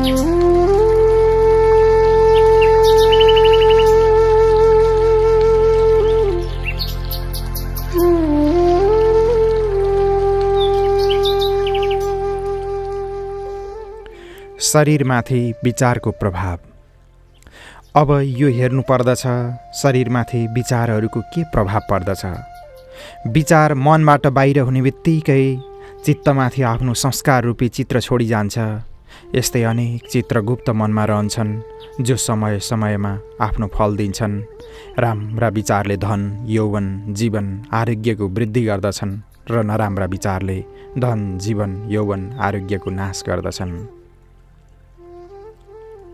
शरीरमाथि विचारको प्रभाव। अब यो हेर्नु पर्दछ शरीरमाथि विचारहरूको के प्रभाव पर्दछ। विचार मनबाट बाहिर हुने बित्तिकै चित्तमाथि आफ्नो संस्कार रूपी चित्र छोडी जान्छ। यस्तै अनेक चित्र गुप्त मनमा रहन्छन् जो समय समयमा आफ्नो फल दिन्छन्। राम्रा विचारले धन, यौवन, जीवन, आरोग्यको वृद्धि गर्दछन् र नराम्रा विचारले धन, जीवन, यौवन, आरोग्यको नाश गर्दछन्।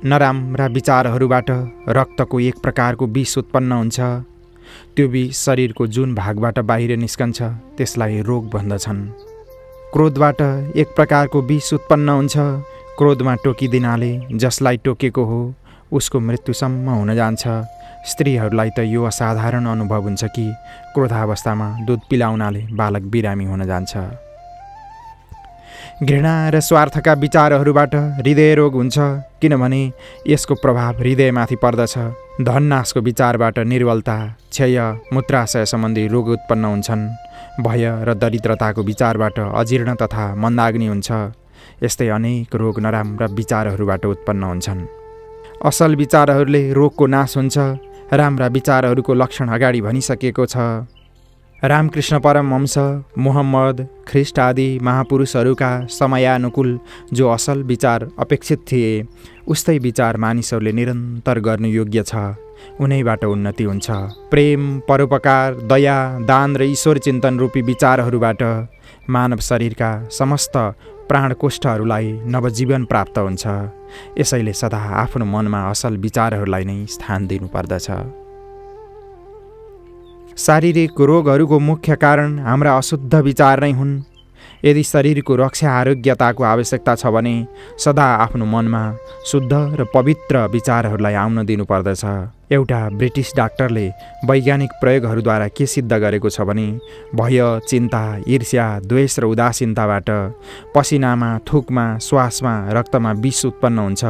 नराम्रा विचारहरूबाट रक्तको एक प्रकारको विष उत्पन्न हुन्छ। त्यो विष शरीरको जुन भागबाट बाहिर निस्कन्छ त्यसलाई रोग भन्दछन्। क्रोधबाट एक प्रकारको विष उत्पन्न हुन्छ। क्रोधमा टोकिदिनाले जसलाई टोकेको हो उसको मृत्युसम्म हुन जान्छ। स्त्रीहरूलाई त यो असाधारण अनुभव हुन्छ कि क्रोधावस्थामा दुध पिलाउनाले बालक बिरामी हुन जान्छ। घृणा र स्वार्थका विचारहरूबाट हृदय रोग हुन्छ, किनभने यसको प्रभाव हृदयमाथि पर्दछ। धननाशको विचारबाट निर्बलता, क्षय, मूत्राशय सम्बन्धी रोग उत्पन्न हुन्छन्। भय र दरिद्रताको विचारबाट अजीर्ण तथा मन्दाग्नि हुन्छ। यस्तै अनेक रोग नराम्रा विचारहरूबाट उत्पन्न हुन्छन्। असल विचारहरूले रोगको नाश हुन्छ। राम्रा विचारहरूको लक्षण अगाडि भनिसकेको छ। रामकृष्ण परमहंस, मोहम्मद, ख्रिस्ट आदि महापुरुषहरूका समयानुकूल जो असल विचार अपेक्षित थिए उस्तै विचार मानिसहरूले निरन्तर गर्नु योग्य छ। उनैबाट उन्नति हुन्छ। प्रेम, परोपकार, दया, दान र ईश्वर चिन्तन रूपी विचारहरूबाट मानव शरीरका समस्त प्राणकोष्ठहरूलाई नवजीवन प्राप्त हुन्छ। यसैले सदा आफ्नो मनमा असल विचारहरूलाई नै स्थान दिनुपर्दछ। शारीरिक रोगहरूको मुख्य कारण हाम्रा अशुद्ध विचार नै हुन्। यदि शरीरको रक्षा आरोग्यताको आवश्यकता छ भने सदा आफ्नो मनमा शुद्ध र पवित्र विचारहरूलाई आउन दिनुपर्दछ। एउटा ब्रिटिस डाक्टरले वैज्ञानिक प्रयोगहरूद्वारा के सिद्ध गरेको छ भने भय, चिन्ता, ईर्ष्या, द्वेष र उदासीनताबाट पसिनामा, थुकमा, श्वासमा, रक्तमा विष उत्पन्न हुन्छ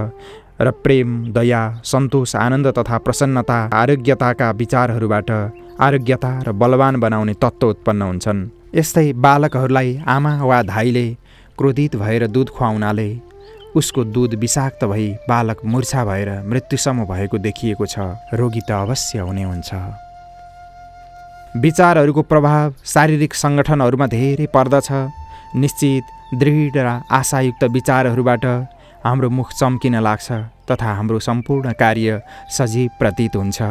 र प्रेम, दया, सन्तोष, आनन्द तथा प्रसन्नता, आरोग्यताका विचारहरूबाट आरोग्यता र बलवान बनाउने तत्त्व उत्पन्न हुन्छन्। यस्तै बालकहरूलाई आमा वा धाइले क्रोधित भएर दूध खुवाउनाले उसको दूध विषाक्त भई बालक मूर्छा भएर मृत्युसम्म भएको देखिएको छ। रोगी त अवश्य हुने हुन्छ। विचारहरूको प्रभाव शारीरिक सङ्गठनहरूमा धेरै पर्दछ। निश्चित, दृढ र आशायुक्त विचारहरूबाट हाम्रो मुख चम्किन लाग्छ तथा हाम्रो सम्पूर्ण कार्य सजीव प्रतीत हुन्छ।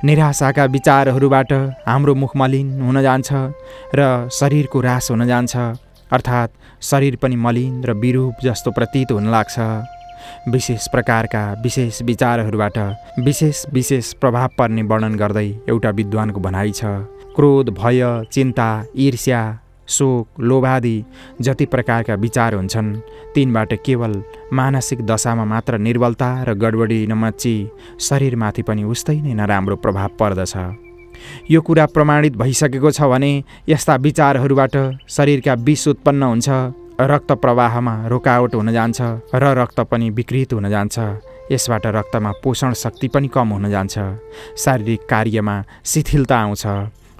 निराशाका विचारहरूबाट हाम्रो मुख मलिन हुन जान्छ र शरीरको ह्रास हुन जान्छ, अर्थात् शरीर पनि मलिन र विरूप जस्तो प्रतीत हुन लाग्छ। विशेष प्रकारका विशेष विचारहरूबाट विशेष प्रभाव पर्ने वर्णन गर्दै एउटा विद्वानको भनाइ छ। क्रोध, भय, चिन्ता, ईर्ष्या, शोक, लोभादि जति प्रकारका विचार हुन्छन् तिनबाट केवल मानसिक दशामा मात्र निर्बलता र गडबडी नमच्ची शरीरमाथि पनि उस्तै नै नराम्रो प्रभाव पर्दछ। यो कुरा प्रमाणित भइसकेको छ भने यस्ता विचारहरूबाट शरीरका विष उत्पन्न हुन्छ, रक्त प्रवाहमा रोकावट हुन जान्छ र रक्त पनि विकृत हुन जान्छ। यसबाट रक्तमा पोषण शक्ति पनि कम हुन जान्छ। शारीरिक कार्यमा शिथिलता आउँछ।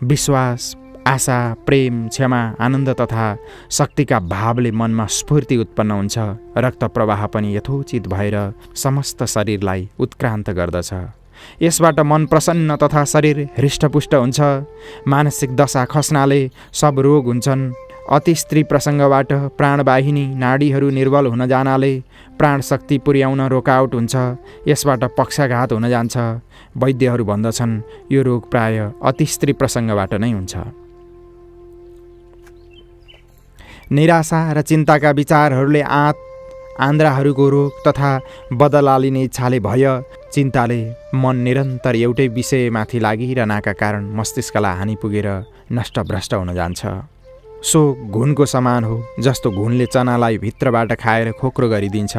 विश्वास, आशा, प्रेम, क्षमा, आनन्द तथा शक्तिका भावले मनमा स्फूर्ति उत्पन्न हुन्छ। रक्त प्रवाह पनि यथोचित भएर समस्त शरीरलाई उत्क्रान्त गर्दछ। यसबाट मन प्रसन्न तथा शरीर हृष्टपुष्ट हुन्छ। मानसिक दशा खस्नाले सब रोग हुन्छन्। अति स्त्री प्रसङ्गबाट प्राणवाहिनी नाडीहरू निर्बल हुन जानाले प्राण शक्ति पुर्याउन रोकावट हुन्छ। यसबाट पक्षाघात हुन जान्छ। वैद्यहरू भन्दछन् यो रोग प्राय अति स्त्री प्रसङ्गबाट नै हुन्छ। निराशा र चिन्ताका विचारहरूले आन्द्राहरूको रोग तथा बदलालिने इच्छाले भय, चिन्ताले मन निरन्तर एउटै विषयमाथि लागिरहनाका कारण मस्तिष्कलाई हानि पुगेर नष्टभ्रष्ट हुन जान्छ। शोक घुनको समान हो। जस्तो घुनले चनालाई भित्रबाट खाएर खोक्रो गरिदिन्छ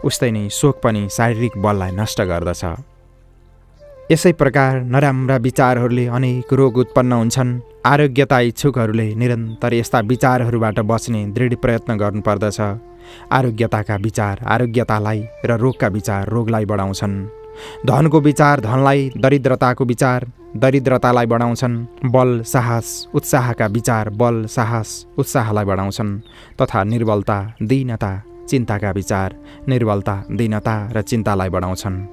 उस्तै नै शोक पनि शारीरिक बललाई नष्ट गर्दछ। यसै प्रकार नराम्रा विचारहरूले अनेक रोग उत्पन्न हुन्छन्। आरोग्यता इच्छुकहरूले निरन्तर यस्ता विचारहरूबाट बच्ने दृढ प्रयत्न गर्नुपर्दछ। आरोग्यताका विचार आरोग्यतालाई र रोगका विचार रोगलाई बढाउँछन्। धनको विचार धनलाई, दरिद्रताको विचार दरिद्रतालाई बढाउँछन्। बल साहस उत्साहका विचार बल साहस उत्साहलाई बढाउँछन् तथा निर्बलता दीनता चिन्ताका विचार निर्बलता दीनता र चिन्तालाई बढाउँछन्।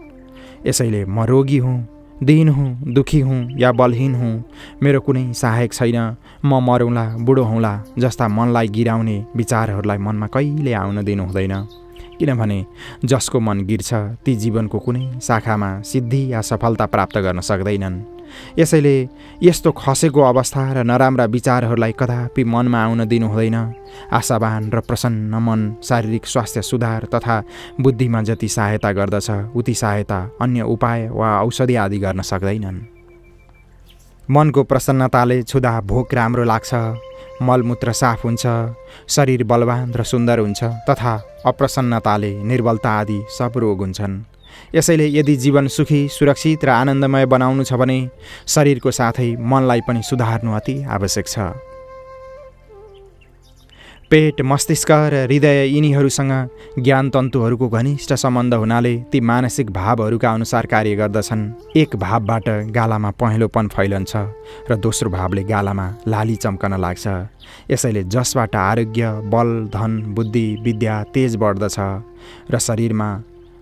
यसैले म रोगी हुँ, दीन हुँ, दुखी हुँ या बलहीन हुँ, मेरो कुनै सहायक छैन, म मरौँला, बुढो हौँला जस्ता मनलाई गिराउने विचारहरूलाई मनमा कहिले आउन दिनु हुँदैन। किनभने जसको मन गिर्छ ती जीवनको कुनै शाखामा सिद्धि या सफलता प्राप्त गर्न सक्दैनन्। यसैले यस्तो खसेको अवस्था र नराम्रा विचारहरूलाई कदापि मनमा आउन दिनु हुँदैन। आशावान र प्रसन्न मन शारीरिक स्वास्थ्य सुधार तथा बुद्धिमा जति सहायता गर्दछ उति सहायता अन्य उपाय वा औषधि आदि गर्न सक्दैनन्। मनको प्रसन्नताले छुँदा भोक राम्रो लाग्छ, मलमूत्र साफ हुन्छ, शरीर बलवान र सुन्दर हुन्छ तथा अप्रसन्नताले निर्बलता आदि सब रोग हुन्छन्। यसैले यदि जीवन सुखी सुरक्षित र आनन्दमय बनाउनु छ भने शरीरको साथै मनलाई पनि सुधार्नु अति आवश्यक छ। पेट मस्तिष्क र हृदय यिनीहरूसँग ज्ञान तन्तुहरूको घनिष्ठ सम्बन्ध हुनाले ती मानसिक भावहरूका अनुसार कार्य गर्दछन्। एक भावबाट गालामा पहेँलोपन फैलन्छ र दोस्रो भावले गालामा लाली चम्कन लाग्छ। यसैले जसबाट आरोग्य बल धन बुद्धि विद्या तेज बढ्दछ र शरीरमा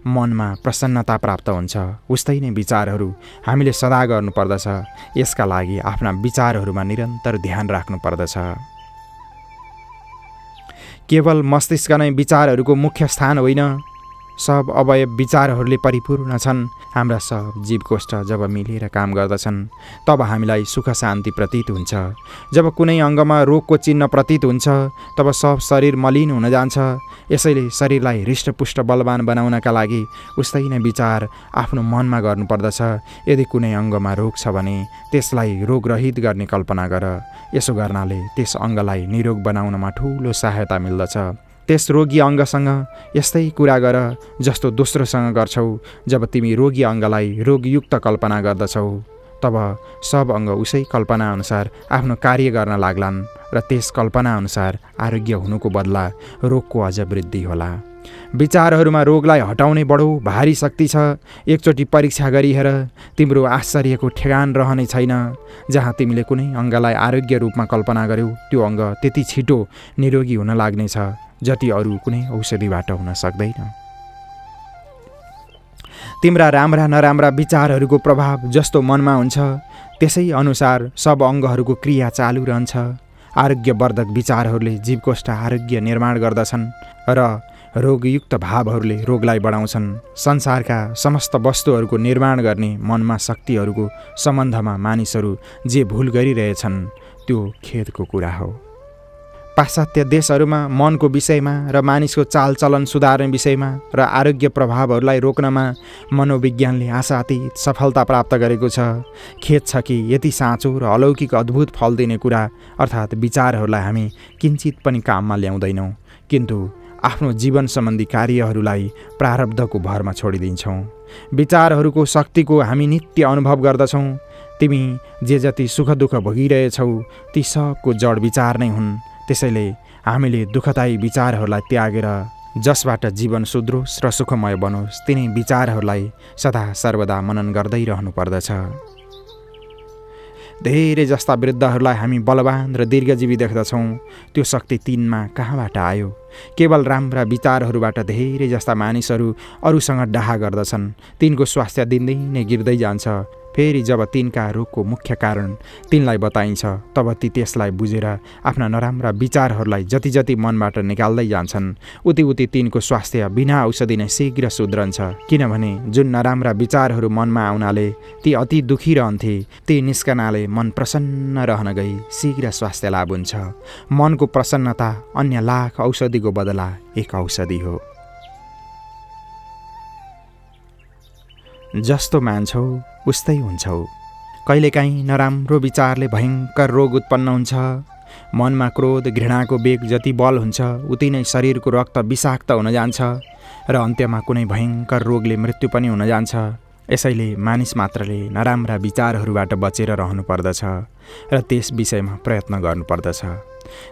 मनमा प्रसन्नता प्राप्त हुन्छ उस्तै नै विचारहरू हामीले सदा गर्नुपर्दछ। यसका लागि आफ्ना विचारहरूमा निरन्तर ध्यान राख्नुपर्दछ। केवल मस्तिष्क नै विचारहरूको मुख्य स्थान होइन, सब अवयव विचारहरूले परिपूर्ण छन्। हाम्रा सब जीवकोष्ठ जब मिलेर काम गर्दछन् तब हामीलाई सुख शान्ति प्रतीत हुन्छ। जब कुनै अङ्गमा रोगको चिन्ह प्रतीत हुन्छ तब सब शरीर मलिन हुन जान्छ। यसैले शरीरलाई हृष्टपुष्ट बलवान बनाउनका लागि उस्तै नै विचार आफ्नो मनमा गर्नुपर्दछ। यदि कुनै अङ्गमा रोग छ भने त्यसलाई रोगरहित गर्ने कल्पना गर। यसो गर्नाले त्यस अङ्गलाई निरोग बनाउनमा ठुलो सहायता मिल्दछ। त्यस रोगी अङ्गसँग यस्तै कुरा गर जस्तो दोस्रोसँग गर्छौ। जब तिमी रोगी अङ्गलाई रोगयुक्त कल्पना गर्दछौ तब सब अङ्ग उसै कल्पना अनुसार आफ्नो कार्य गर्न लाग्लान् र त्यस कल्पना अनुसार आरोग्य हुनुको बदला रोगको अझ वृद्धि होला। विचारहरूमा रोगलाई हटाउने बडो भारी शक्ति छ। एकचोटि परीक्षा गरी हेर, तिम्रो आश्चर्यको ठेगान रहने छैन। जहाँ तिमीले कुनै अङ्गलाई आरोग्य रूपमा कल्पना गर्यौ त्यो अङ्ग त्यति छिटो निरोगी हुन लाग्नेछ जति अरू कुनै औषधिबाट हुन सक्दैन। तिम्रा राम्रा नराम्रा विचारहरूको प्रभाव जस्तो मनमा हुन्छ त्यसै अनुसार सब अङ्गहरूको क्रिया चालु रहन्छ। आरोग्यवर्धक विचारहरूले जीवकोष्ठ आरोग्य निर्माण गर्दछन् र रोगयुक्त भावहरूले रोगलाई बढाउँछन्। संसारका समस्त वस्तुहरूको निर्माण गर्ने मनमा शक्तिहरूको सम्बन्धमा मानिसहरू जे भुल गरिरहेछन् त्यो खेदको कुरा हो। पाश्चात्य देशहरूमा मनको विषयमा र मानिसको चालचलन सुधार्ने विषयमा र आरोग्य प्रभावहरूलाई रोक्नमा मनोविज्ञानले आशातीत सफलता प्राप्त गरेको छ। खेद छ कि यति साँचो र अलौकिक अद्भुत फल दिने कुरा अर्थात् विचारहरूलाई हामी किञ्चित पनि काममा ल्याउँदैनौँ, किन्तु आफ्नो जीवन सम्बन्धी कार्यहरूलाई प्रारब्धको भरमा छोडिदिन्छौँ। विचारहरूको शक्तिको हामी नित्य अनुभव गर्दछौँ। तिमी जे जति सुख दुःख भोगिरहेछौ ती सबको जड विचार नै हुन्। त्यसैले हामीले दुःखदायी विचारहरूलाई त्यागेर जसबाट जीवन सुदृढ र सुखमय बनोस् तिनै विचारहरूलाई सदा सर्वदा मनन गर्दै रहनुपर्दछ। धेरै जस्ता वृद्धहरूलाई हामी बलवान र दीर्घजीवी देख्दछौँ। त्यो शक्ति तिनमा कहाँबाट आयो? केवल राम्रा विचारहरूबाट धेरै जस्ता मानिसहरू अरूसँग डाहा गर्दछन्। तिनको स्वास्थ्य दिनदिनै गिर्दै जान्छ। फेरि जब तिनका रोगको मुख्य कारण तिनलाई बताइन्छ तब ती त्यसलाई बुझेर आफ्ना नराम्रा विचारहरूलाई जति जति मनबाट निकाल्दै जान्छन् उति उति तिनको स्वास्थ्य बिना औषधि नै शीघ्र सुध्रन्छ। किनभने जुन नराम्रा विचारहरू मनमा आउनाले ती अति दुखी रहन्थे ती निस्कनाले मन प्रसन्न रहन गई शीघ्र स्वास्थ्य लाभ हुन्छ। मनको प्रसन्नता अन्य लाख औषधिको बदला एक औषधि हो। जस्तो मान्छौ उस्तै हुन्छौ। कहिलेकाहीँ नराम्रो विचारले भयङ्कर रोग उत्पन्न हुन्छ। मनमा क्रोध घृणाको वेग जति बल हुन्छ उति नै शरीरको रक्त विषाक्त हुन जान्छ र अन्त्यमा कुनै भयङ्कर रोगले मृत्यु पनि हुन जान्छ। यसैले मानिस मात्रले नराम्रा विचारहरूबाट बचेर रहनुपर्दछ र त्यस विषयमा प्रयत्न गर्नुपर्दछ।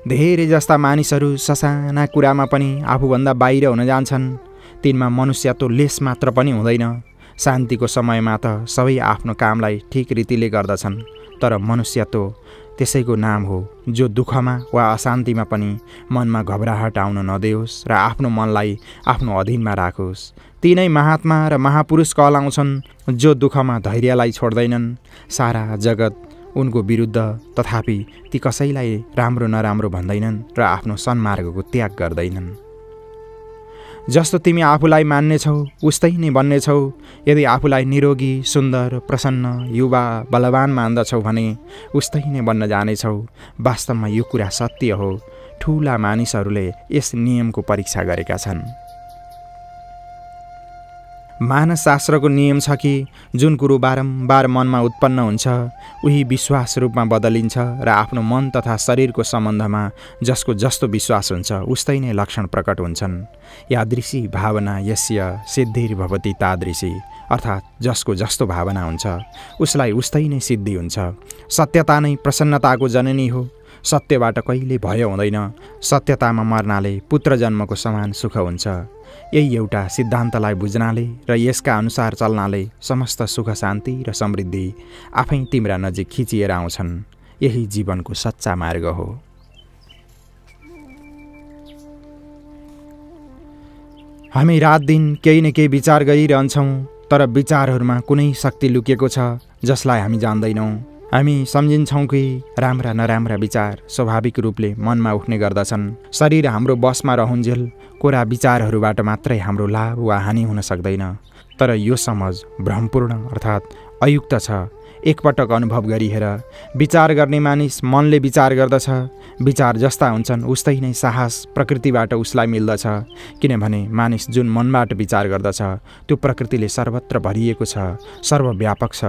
धेरै जस्ता मानिसहरू ससाना कुरामा पनि आफूभन्दा बाहिर हुन जान्छन्। तिनमा मनुष्यत्व लेस मात्र पनि हुँदैन। शान्तिको समयमा त सबै आफ्नो कामलाई ठिक रीतिले गर्दछन्, तर मनुष्यत्व त्यसैको नाम हो जो दुःखमा वा अशान्तिमा पनि मनमा घबराहट आउन नदियोस् र आफ्नो मनलाई आफ्नो अधीनमा राखोस्। तिनै महात्मा र महापुरुष कहलाउँछन् जो दुःखमा धैर्यलाई छोड्दैनन्। सारा जगत उनको विरुद्ध, तथापि ती कसैलाई राम्रो नराम्रो भन्दैनन् र आफ्नो सन्मार्गको त्याग गर्दैनन्। जस्तो तिमी आफूलाई मान्नेछौ उस्तै नै बन्नेछौ। यदि आफूलाई निरोगी, सुन्दर, प्रसन्न, युवा, बलवान मान्दछौ भने उस्तै नै बन्न जानेछौ। वास्तवमा यो कुरा सत्य हो। ठुला मानिसहरूले यस नियमको परीक्षा गरेका छन्। मानसशास्त्रको नियम छ कि जुन कुरो बारम्बार मनमा उत्पन्न हुन्छ उही विश्वास रूपमा बदलिन्छ र आफ्नो मन तथा शरीरको सम्बन्धमा जसको जस्तो विश्वास हुन्छ उस्तै नै लक्षण प्रकट हुन्छन्। यादृशी भावना यस्य सिद्धिर्भवति तादृशी, अर्थात् जसको जस्तो भावना हुन्छ उसलाई उस्तै नै सिद्धि हुन्छ। सत्यता नै प्रसन्नताको जननी हो। सत्यबाट कहिले भय हुँदैन। सत्यतामा मर्नाले पुत्र जन्मको समान सुख हुन्छ। यही एउटा सिद्धान्तलाई बुझ्नाले र यसका अनुसार चल्नाले समस्त सुख, शान्ति र समृद्धि आफै तिम्रा नजिक खिचिएर आउँछन्। यही जीवनको सच्चा मार्ग हो। हामी रात दिन केही न केही विचार गरिरहन्छौँ, तर विचारहरूमा कुनै शक्ति लुकेको छ जसलाई हामी जान्दैनौँ। हामी सम्झिन्छौँ कि राम्रा नराम्रा विचार स्वाभाविक रूपले मनमा उठ्ने गर्दछन्। शरीर हाम्रो बसमा रहुन्जेल कोरा विचारहरूबाट मात्रै हाम्रो लाभ वा हानि हुन सक्दैन। तर यो समझ भ्रमपूर्ण अर्थात् अयुक्त छ। एकपटक अनुभव गरिहेर। विचार गर्ने मानिस मनले विचार गर्दछ। विचार जस्ता हुन्छन् उस्तै नै साहस प्रकृतिबाट उसलाई मिल्दछ, किनभने मानिस जुन मनबाट विचार गर्दछ त्यो प्रकृतिले सर्वत्र भरिएको छ, सर्वव्यापक छ।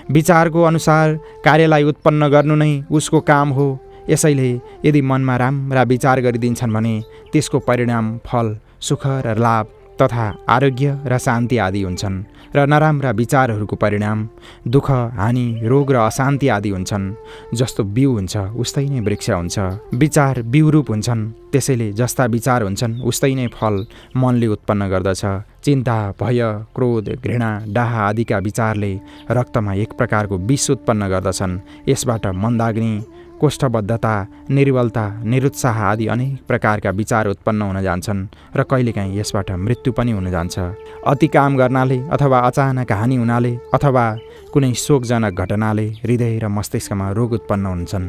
विचारको अनुसार कार्यलाई उत्पन्न गर्नु नै उसको काम हो। यसैले यदि मनमा राम्रा विचार गरिदिन्छन् भने त्यसको परिणाम फल, सुख र लाभ तथा आरोग्य र शान्ति आदि हुन्छन्, र नराम्रा विचारहरूको परिणाम दुःख, हानि, रोग र अशान्ति आदि हुन्छन्। जस्तो बिउ हुन्छ उस्तै नै वृक्ष हुन्छ। विचार बिउरूप हुन्छन्, त्यसैले जस्ता विचार हुन्छन् उस्तै नै फल मनले उत्पन्न गर्दछ। चिन्ता, भय, क्रोध, घृणा, डाह आदिका विचारले रक्तमा एक प्रकारको विष उत्पन्न गर्दछन्। यसबाट मन्दाग्नि, कोष्ठबद्धता, निर्बलता, निरुत्साह आदि अनेक प्रकारका विचार उत्पन्न हुन जान्छन् र कहिलेकाहीँ यसबाट मृत्यु पनि हुन जान्छ। अति काम गर्नाले अथवा अचानक हानि हुनाले अथवा कुनै शोकजनक घटनाले हृदय र मस्तिष्कमा रोग उत्पन्न हुन्छन्।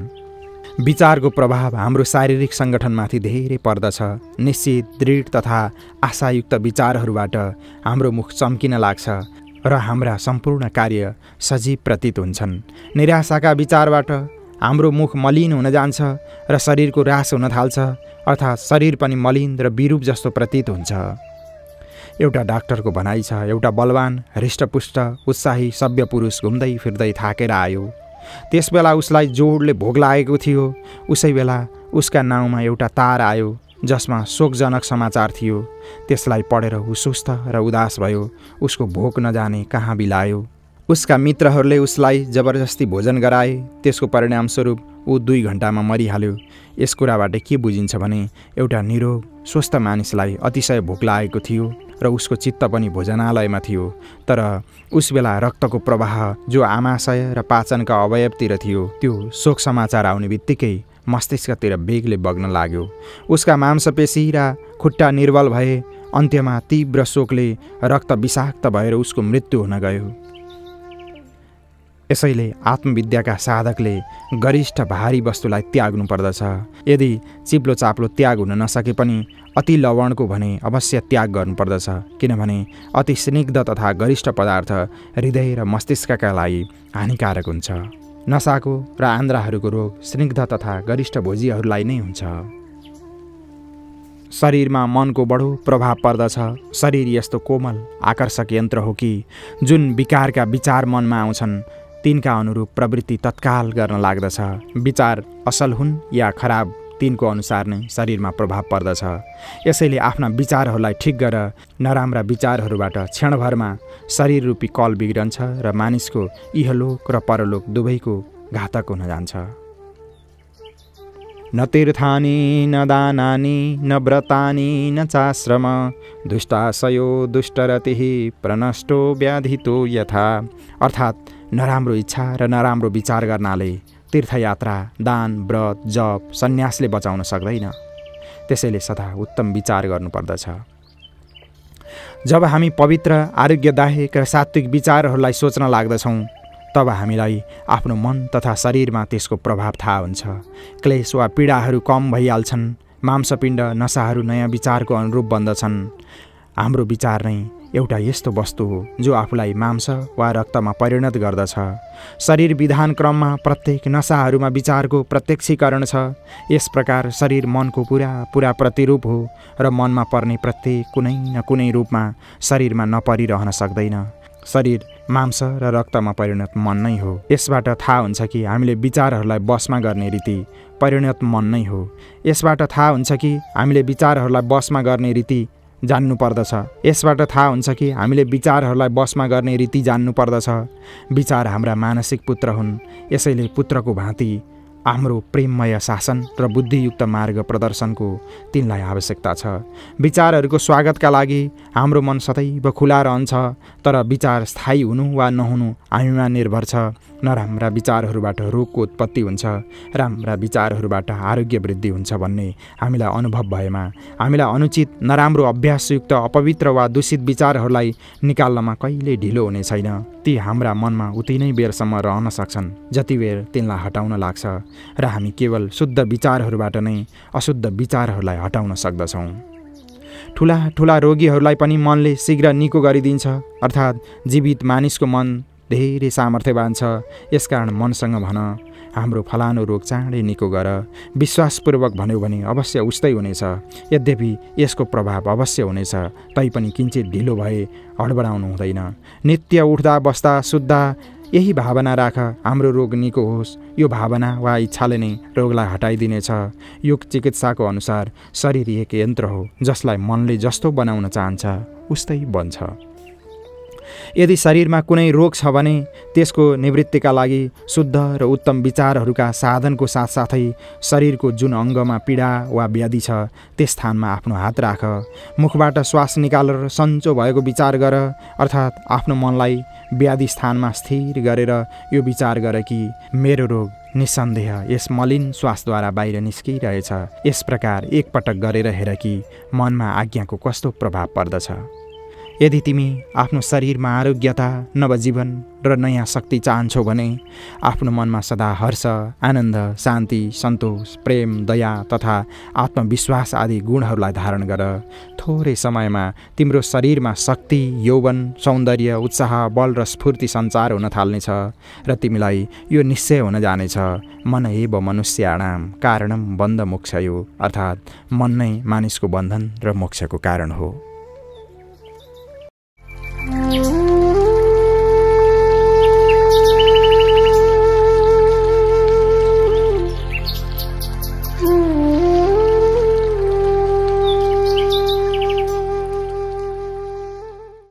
विचारको प्रभाव हाम्रो शारीरिक सङ्गठनमाथि धेरै पर्दछ। निश्चित, दृढ तथा आशायुक्त विचारहरूबाट हाम्रो मुख चम्किन लाग्छ र हाम्रा सम्पूर्ण कार्य सजीव प्रतीत हुन्छन्। निराशाका विचारबाट हाम्रो मुख मलिन हुन जान्छ र शरीरको ह्रास हुन थाल्छ, अर्थात् शरीर पनि मलिन र विरूप जस्तो प्रतीत हुन्छ। एउटा डाक्टरको भनाइ छ, एउटा बलवान, हृष्टपुष्ट, उत्साही सभ्य पुरुष घुम्दै फिर्दै थाकेर आयो। त्यसबेला उसलाई जोडले भोक लागेको थियो। उसै बेला उसका नाउँमा एउटा तार आयो जसमा शोकजनक समाचार थियो। त्यसलाई पढेर ऊ सुस्त र उदास भयो। उसको भोक नजाने कहाँ बिलायो। उसका मित्रहरूले उसलाई जबरजस्ती भोजन गराए। त्यसको परिणामस्वरूप ऊ 2 घण्टामा मरिहाल्यो। यस कुराबाट के बुझिन्छ भने एउटा निरोग स्वस्थ मानिसलाई अतिशय भोक लागेको थियो र उसको चित्त पनि भोजनालयमा थियो। तर उस बेला रक्तको प्रवाह जो आमाशय र पाचनका अवयवतिर थियो त्यो शोक समाचार आउने बित्तिकै मस्तिष्कतिर वेगले बग्न लाग्यो। उसका मांसपेशी र खुट्टा निर्बल भए। अन्त्यमा तीव्र शोकले रक्त विषाक्त भएर उसको मृत्यु हुन गयो। यसैले आत्मविद्याका साधकले गरिष्ठ भारी वस्तुलाई त्याग्नु पर्दछ। यदि चिप्लो चाप्लो त्याग हुन नसके पनि अति लवणको भने अवश्य त्याग गर्नुपर्दछ, किनभने अति स्निग्ध तथा गरिष्ठ पदार्थ हृदय र मस्तिष्कका लागि हानिकारक हुन्छ। नसाको र आन्द्राहरूको रोग स्निग्ध तथा गरिष्ठ भोजीहरूलाई नै हुन्छ। शरीरमा मनको बडो प्रभाव पर्दछ। शरीर यस्तो कोमल आकर्षक यन्त्र हो कि जुन विकारका विचार मनमा आउँछन् तिनका अनुरूप प्रवृत्ति तत्काल गर्न लाग्दछ। विचार असल हुन् या खराब तिनको अनुसार नै शरीरमा प्रभाव पर्दछ। यसैले आफ्ना विचारहरूलाई ठिक गर, नराम्रा विचारहरूबाट क्षणभरमा शरीर रूपी कल बिग्रन्छ र मानिसको इहलोक र परलोक दुवैको घातक हुन जान्छ। न तीर्थानि न दानानि न व्रतानि न चाश्रम दुष्टाशयो दुष्टरतिः प्रनष्टो व्याधितो यथा। अर्थात् नराम्रो इच्छा र नराम्रो विचार गर्नाले तीर्थयात्रा, दान, व्रत, जप, सन्यासले बचाउन सक्दैन। त्यसैले सदा उत्तम विचार गर्नुपर्दछ। जब हामी पवित्र, आरोग्यदायक र सात्विक विचारहरूलाई सोच्न लाग्दछौँ तब हामीलाई आफ्नो मन तथा शरीरमा त्यसको प्रभाव थाहा हुन्छ। क्लेश वा पीडाहरू कम भइहाल्छन्। मांसपिण्ड, नसाहरू नयाँ विचारको अनुरूप बन्दछन्। हाम्रो विचार नै एउटा यस्तो वस्तु हो जो आफूलाई मांस वा रक्तमा परिणत गर्दछ। शरीर विधान क्रममा प्रत्येक नसाहरूमा विचारको प्रत्यक्षीकरण छ। यस प्रकार शरीर मनको पुरा प्रतिरूप हो र मनमा पर्ने प्रत्येक कुनै न कुनै रूपमा शरीरमा नपरिरहन सक्दैन। शरीर मांस र रक्तमा परिणत मन नै हो। यसबाट थाहा हुन्छ कि हामीले विचारहरूलाई बसमा गर्ने रीति परिणत मन नै हो। यसबाट थाहा हुन्छ कि हामीले विचारहरूलाई बसमा गर्ने रीति जान्नुपर्दछ। यसबाट थाहा हुन्छ कि हामीले विचारहरूलाई बसमा गर्ने रीति जान्नुपर्दछ। विचार हाम्रा मानसिक पुत्र हुन्। यसैले पुत्रको भाँति हाम्रो प्रेममय शासन र बुद्धियुक्त मार्ग प्रदर्शनको तिनलाई आवश्यकता छ। विचारहरूको स्वागतका लागि हाम्रो मन सदैव खुला रहन्छ, तर विचार स्थायी हुनु वा नहुनु हामीमा निर्भर छ। नराम्रा विचारहरूबाट रोगको उत्पत्ति हुन्छ, राम्रा विचारहरूबाट आरोग्य वृद्धि हुन्छ भन्ने हामीलाई अनुभव भएमा हामीलाई अनुचित, नराम्रो, अभ्यासयुक्त, अपवित्र वा दूषित विचारहरूलाई निकाल्नमा कहिले ढिलो हुने छैन। ती हाम्रा मनमा उति नै बेरसम्म रहन सक्छन् जति बेर तिनलाई हटाउन लाग्छ र हामी केवल शुद्ध विचारहरूबाट नै अशुद्ध विचारहरूलाई हटाउन सक्दछौँ। ठुला ठुला रोगीहरूलाई पनि मनले शीघ्र निको गरिदिन्छ। अर्थात् जीवित मानिसको मन धेरै सामर्थ्यवान छ। यसकारण मनसँग भन, हाम्रो फलानु रोग चाँडै निको गर। विश्वासपूर्वक भन्यो भने अवश्य उस्तै हुनेछ। यद्यपि यसको प्रभाव अवश्य हुनेछ, तैपनि किञ्चित ढिलो भए हडबडाउनु हुँदैन। नित्य उठ्दा बस्दा सुत्दा यही भावना राख, हाम्रो रोग निको होस्। यो भावना वा इच्छाले नै रोगलाई हटाइदिनेछ। योग चिकित्साको अनुसार शरीर एक यन्त्र हो जसलाई मनले जस्तो बनाउन चाहन्छ उस्तै बन्छ। यदि शरीरमा कुनै रोग छ भने त्यसको निवृत्तिका लागि शुद्ध र उत्तम विचारहरूका साधनको साथसाथै शरीरको जुन अङ्गमा पीडा वा व्याधि छ त्यस स्थानमा आफ्नो हात राख। मुखबाट श्वास निकालेर सन्चो भएको विचार गर। अर्थात् आफ्नो मनलाई व्याधि स्थानमा स्थिर गरेर यो विचार गर कि मेरो रोग निस्सन्देह यस मलिन श्वासद्वारा बाहिर निस्किरहेछ। यस प्रकार एकपटक गरेर हेर कि मनमा आज्ञाको कस्तो प्रभाव पर्दछ। यदि तिमी आफ्नो शरीरमा आरोग्यता, नवजीवन र नयाँ शक्ति चाहन्छौ भने आफ्नो मनमा सदा हर्ष, आनन्द, शान्ति, सन्तोष, प्रेम, दया तथा आत्मविश्वास आदि गुणहरूलाई धारण गर। थोरै समयमा तिम्रो शरीरमा शक्ति, यौवन, सौन्दर्य, उत्साह, बल र स्फूर्ति सञ्चार हुन थाल्नेछ र तिमीलाई यो निश्चय हुन जानेछ, मन एव मनुष्याणां कारणं बन्ध मोक्षयो। अर्थात् मन नै मानिसको बन्धन र मोक्षको कारण हो।